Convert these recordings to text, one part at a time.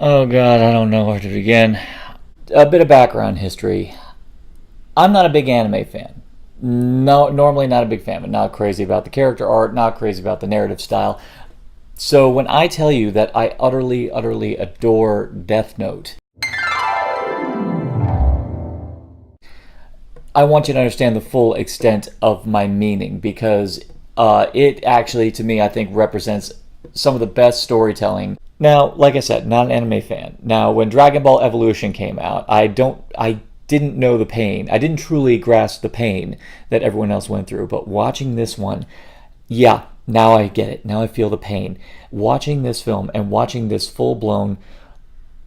Oh god, I don't know where to begin. A bit of background history. I'm not a big anime fan. No, normally not a big fan, but not crazy about the character art, not crazy about the narrative style. So when I tell you that I utterly, utterly adore Death Note, I want you to understand the full extent of my meaning because it actually, to me, I think represents some of the best storytelling. Now, like I said, not an anime fan. Now, when Dragon Ball Evolution came out, I didn't know the pain. I didn't truly grasp the pain that everyone else went through. But watching this one, yeah, now I get it. Now I feel the pain. Watching this film and watching this full-blown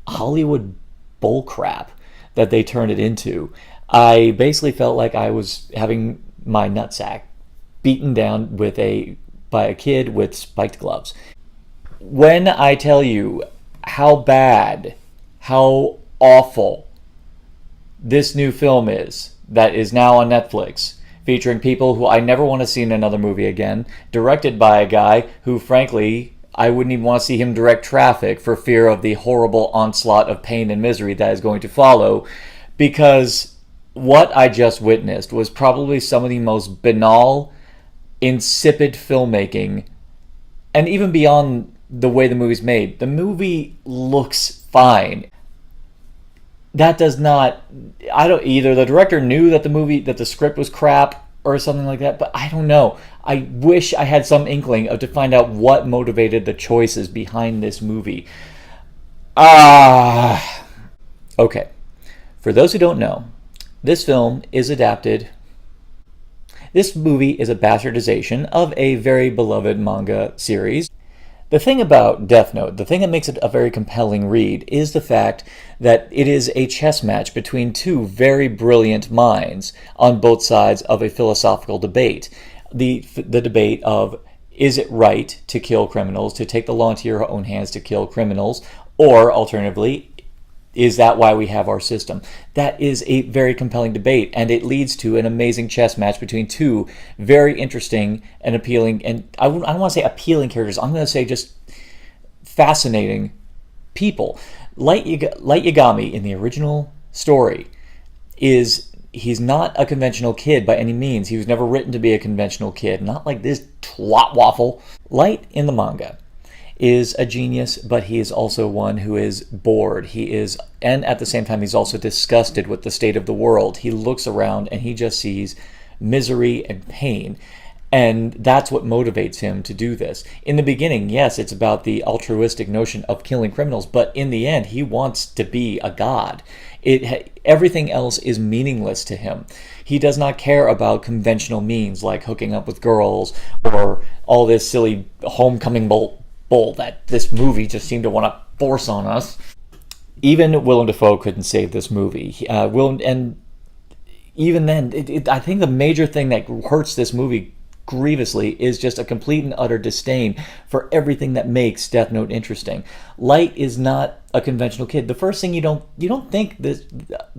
Hollywood bullcrap that they turned it into, I basically felt like I was having my nutsack beaten down by a kid with spiked gloves. When I tell you how bad, how awful this new film is that is now on Netflix, featuring people who I never want to see in another movie again, directed by a guy who, frankly, I wouldn't even want to see him direct Traffic for fear of the horrible onslaught of pain and misery that is going to follow, because what I just witnessed was probably some of the most banal, insipid filmmaking, and even beyond the way the movie's made. The movie looks fine. That does not, I don't, either the director knew that the script was crap or something like that, but I don't know. I wish I had some inkling of to find out what motivated the choices behind this movie. Okay. For those who don't know, this film is adapted. This movie is a bastardization of a very beloved manga series. The thing about Death Note, the thing that makes it a very compelling read, is the fact that it is a chess match between two very brilliant minds on both sides of a philosophical debate. The debate of, is it right to kill criminals, to take the law into your own hands to kill criminals, or alternatively, is that why we have our system? That is a very compelling debate, and it leads to an amazing chess match between two very interesting and appealing, and I don't want to say appealing characters, I'm going to say just fascinating people. Light Yagami in the original story he's not a conventional kid by any means. He was never written to be a conventional kid, not like this twat waffle. Light in the manga is a genius, but he is also one who is bored. And at the same time, he's also disgusted with the state of the world. He looks around and he just sees misery and pain. And that's what motivates him to do this. In the beginning, yes, it's about the altruistic notion of killing criminals, but in the end, he wants to be a god. Everything else is meaningless to him. He does not care about conventional means like hooking up with girls or all this silly homecoming bull that this movie just seemed to want to force on us. Even Willem Dafoe couldn't save this movie. And even then, I think the major thing that hurts this movie grievously is just a complete and utter disdain for everything that makes Death Note interesting. Light is not a conventional kid. The first thing you don't think this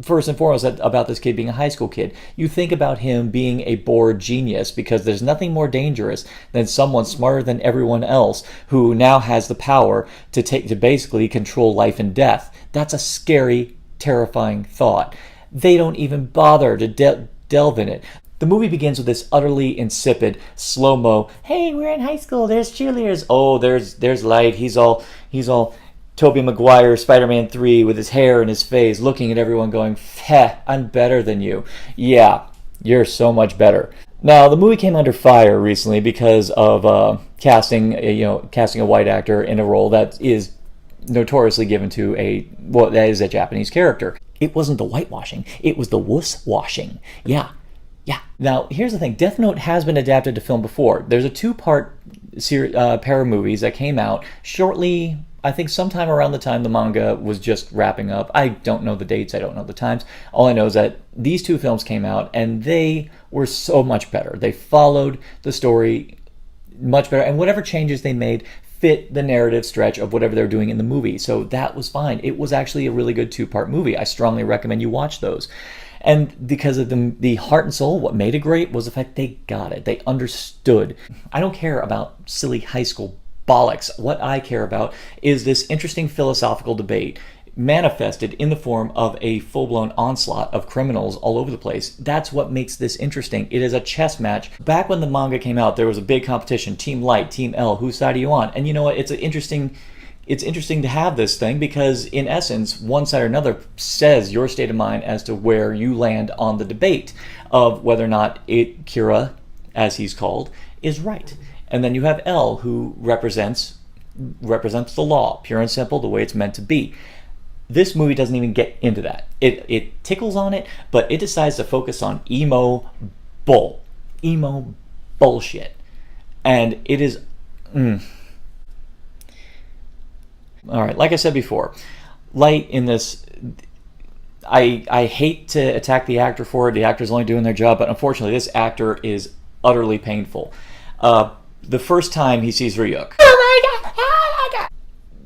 first and foremost about this kid being a high school kid. You think about him being a bored genius, because there's nothing more dangerous than someone smarter than everyone else who now has the power to basically control life and death. That's a scary, terrifying thought. They don't even bother to delve in it. The movie begins with this utterly insipid slow-mo. Hey, we're in high school. There's cheerleaders. Oh, there's Light. He's all Tobey Maguire, Spider-Man 3, with his hair and his face, looking at everyone, going, "Heh, I'm better than you." Yeah, you're so much better. Now, the movie came under fire recently because of casting a white actor in a role that is notoriously given to that is a Japanese character. It wasn't the whitewashing. It was the WUSS-WASHing. Yeah. Now, here's the thing. Death Note has been adapted to film before. There's a two-part pair of movies that came out shortly, I think sometime around the time the manga was just wrapping up. I don't know the dates. I don't know the times. All I know is that these two films came out, and they were so much better. They followed the story much better, and whatever changes they made fit the narrative stretch of whatever they were doing in the movie. So that was fine. It was actually a really good two-part movie. I strongly recommend you watch those. And because of the heart and soul, what made it great was the fact they got it. They understood. I don't care about silly high school bollocks. What I care about is this interesting philosophical debate manifested in the form of a full-blown onslaught of criminals all over the place. That's what makes this interesting. It is a chess match. Back when the manga came out, there was a big competition. Team Light, Team L, whose side are you on? And you know what? It's interesting to have this thing because, in essence, one side or another says your state of mind as to where you land on the debate of whether or not Kira, as he's called, is right. And then you have L, who represents the law, pure and simple, the way it's meant to be. This movie doesn't even get into that. It tickles on it, but it decides to focus on emo bullshit. And it is... All right, like I said before, Light in this... I hate to attack the actor for it. The actor's only doing their job, but unfortunately, this actor is utterly painful. The first time he sees Ryuk...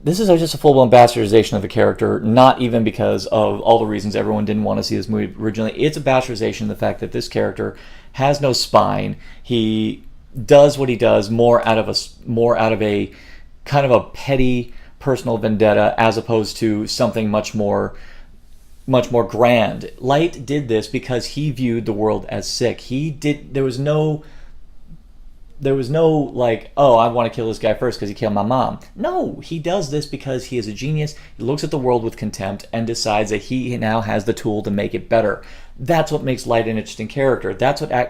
This is just a full-blown bastardization of the character, not even because of all the reasons everyone didn't want to see this movie originally. It's a bastardization of the fact that this character has no spine. He does what he does more out of a kind of a petty personal vendetta as opposed to something much more grand. Light did this because he viewed the world as sick. There was no like, oh, I want to kill this guy first because he killed my mom. No, he does this because he is a genius. He looks at the world with contempt and decides that he now has the tool to make it better. That's what makes Light an interesting character.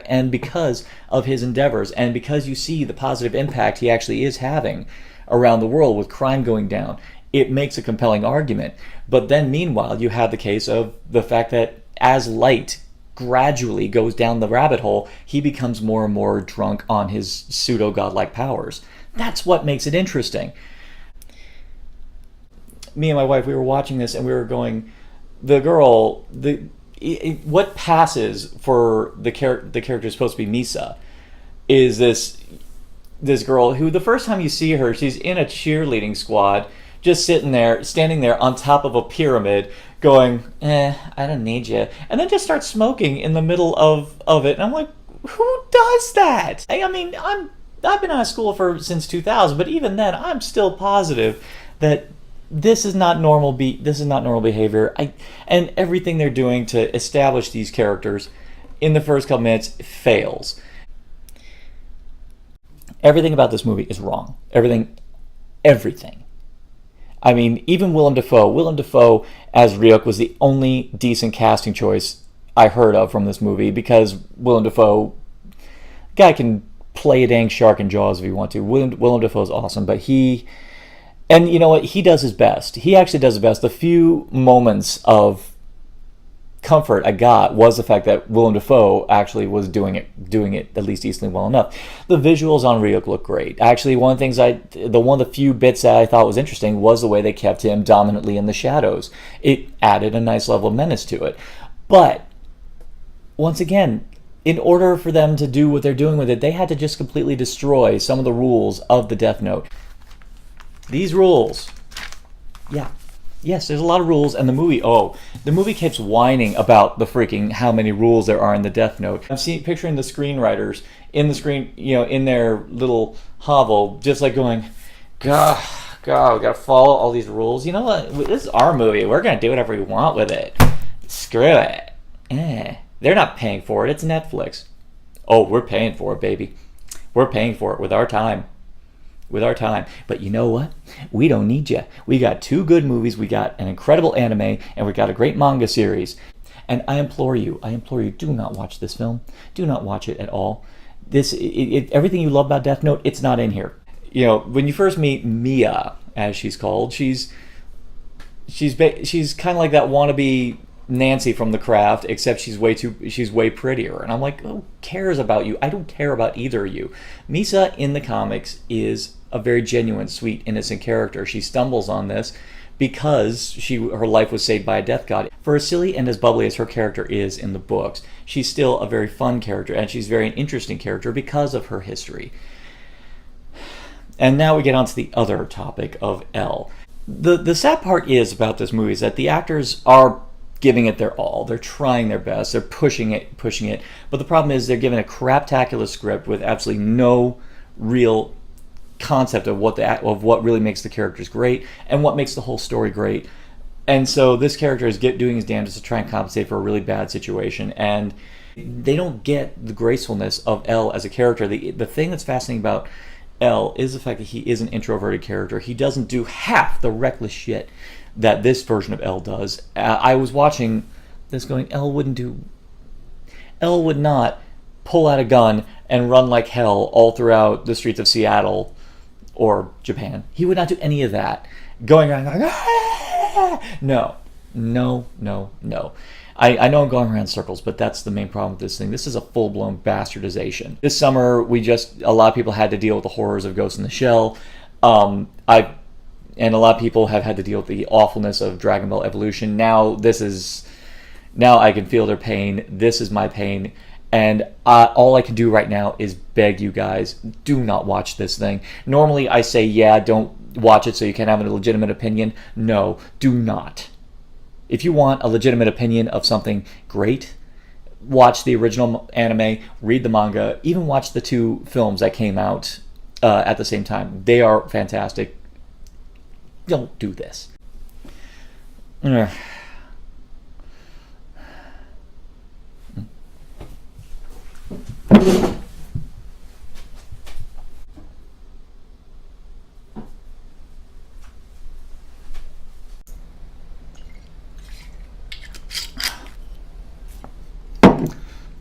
And because of his endeavors, and because you see the positive impact he actually is having around the world with crime going down, it makes a compelling argument. But then meanwhile, you have the case of the fact that as Light gradually goes down the rabbit hole, he becomes more and more drunk on his pseudo-godlike powers. That's what makes it interesting. Me and my wife, we were watching this and we were going, what passes for the character is supposed to be Misa is this girl who, the first time you see her, she's in a cheerleading squad, just standing there on top of a pyramid, going, I don't need you. And then just start smoking in the middle of it. And I'm like, who does that? I mean, I've been out of school since 2000, but even then, I'm still positive that this is not normal behavior. And everything they're doing to establish these characters in the first couple minutes fails. Everything about this movie is wrong. Everything. I mean, even Willem Dafoe as Ryuk was the only decent casting choice I heard of from this movie, because Willem Dafoe, guy can play a dang shark in Jaws if he wants to. Willem Dafoe is awesome, but and you know what? He does his best. He actually does his best. The few moments of comfort I got was the fact that Willem Dafoe actually was doing it at least decently well enough. The visuals on Ryuk look great. Actually, one of the few bits that I thought was interesting was the way they kept him dominantly in the shadows. It added a nice level of menace to it. But once again, in order for them to do what they're doing with it, they had to just completely destroy some of the rules of the Death Note. These rules, yes, there's a lot of rules, and the movie keeps whining about the freaking how many rules there are in the Death Note. I'm picturing the screenwriters in their little hovel, just like going, God, we gotta follow all these rules. You know what? This is our movie. We're gonna do whatever we want with it. Screw it. They're not paying for it. It's Netflix. Oh, we're paying for it, baby. We're paying for it with our time. But you know what? We don't need you. We got 2 good movies, we got an incredible anime, and we got a great manga series. And I implore you, do not watch this film. Do not watch it at all. Everything you love about Death Note, it's not in here. You know, when you first meet Mia, as she's called, she's kind of like that wannabe Nancy from The Craft, except she's way prettier. And I'm like, who cares about you? I don't care about either of you. Misa in the comics is a very genuine, sweet, innocent character. She stumbles on this because her life was saved by a death god. For as silly and as bubbly as her character is in the books, she's still a very fun character, and she's very an interesting character because of her history. And now we get on to the other topic of L. The sad part is about this movie is that the actors are giving it their all. They're trying their best. They're pushing it. But the problem is they're given a craptacular script with absolutely no real concept of what really makes the characters great and what makes the whole story great. And so this character is doing his damnedest to try and compensate for a really bad situation, and they don't get the gracefulness of L as a character. The thing that's fascinating about L is the fact that he is an introverted character. He doesn't do half the reckless shit that this version of L does. I was watching this going, L would not pull out a gun and run like hell all throughout the streets of Seattle or Japan. He would not do any of that. Going around like, ah! No. I know I'm going around in circles, but that's the main problem with this thing. This is a full-blown bastardization. This summer, a lot of people had to deal with the horrors of Ghost in the Shell. And a lot of people have had to deal with the awfulness of Dragon Ball Evolution. Now I can feel their pain. This is my pain. And all I can do right now is beg you guys, do not watch this thing. Normally I say, yeah, don't watch it so you can have a legitimate opinion. No, do not. If you want a legitimate opinion of something great, watch the original anime, read the manga, even watch the 2 films that came out at the same time. They are fantastic. Don't do this.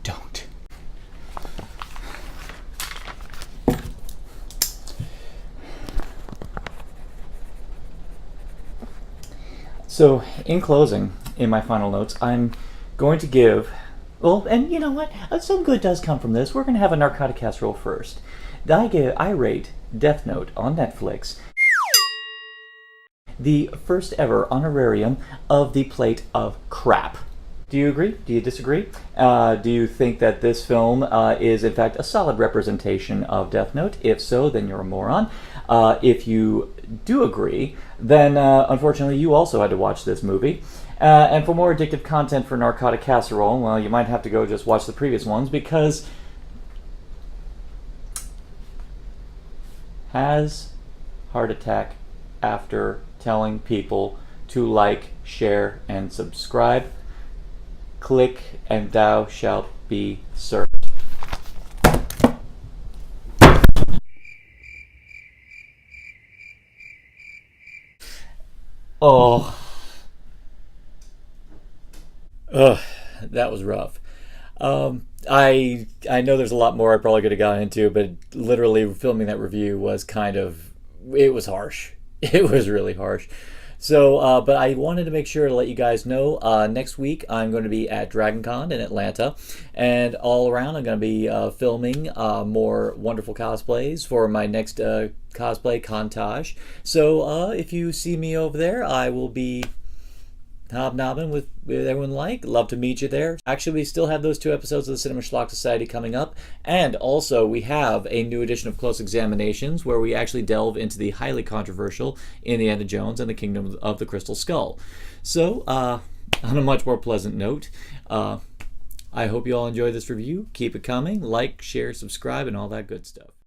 Don't. So, in closing, in my final notes, I'm going to give... Well, and you know what? Some good does come from this. We're going to have a narcotic casserole first. I rate Death Note on Netflix the first ever honorarium of the plate of crap. Do you agree? Do you disagree? Do you think that this film is in fact a solid representation of Death Note? If so, then you're a moron. If you do agree, then unfortunately you also had to watch this movie. And for more addictive content for Narcotic Casserole, well, you might have to go just watch the previous ones, because has heart attack after telling people to like, share, and subscribe. Click and thou shalt be served. Oh. Ugh, that was rough. I know there's a lot more I probably could have gotten into, but literally filming that review was it was harsh. It was really harsh. So, but I wanted to make sure to let you guys know, next week I'm going to be at DragonCon in Atlanta, and all around I'm going to be filming more wonderful cosplays for my next cosplay contage. So, if you see me over there, I will be hobnobbing with everyone love to meet you there. Actually, we still have those 2 episodes of the Cinema Schlock Society coming up, and also we have a new edition of Close Examinations where we actually delve into the highly controversial Indiana Jones and the Kingdom of the Crystal Skull. So, on a much more pleasant note, I hope you all enjoy this review. Keep it coming. Like, share, subscribe, and all that good stuff.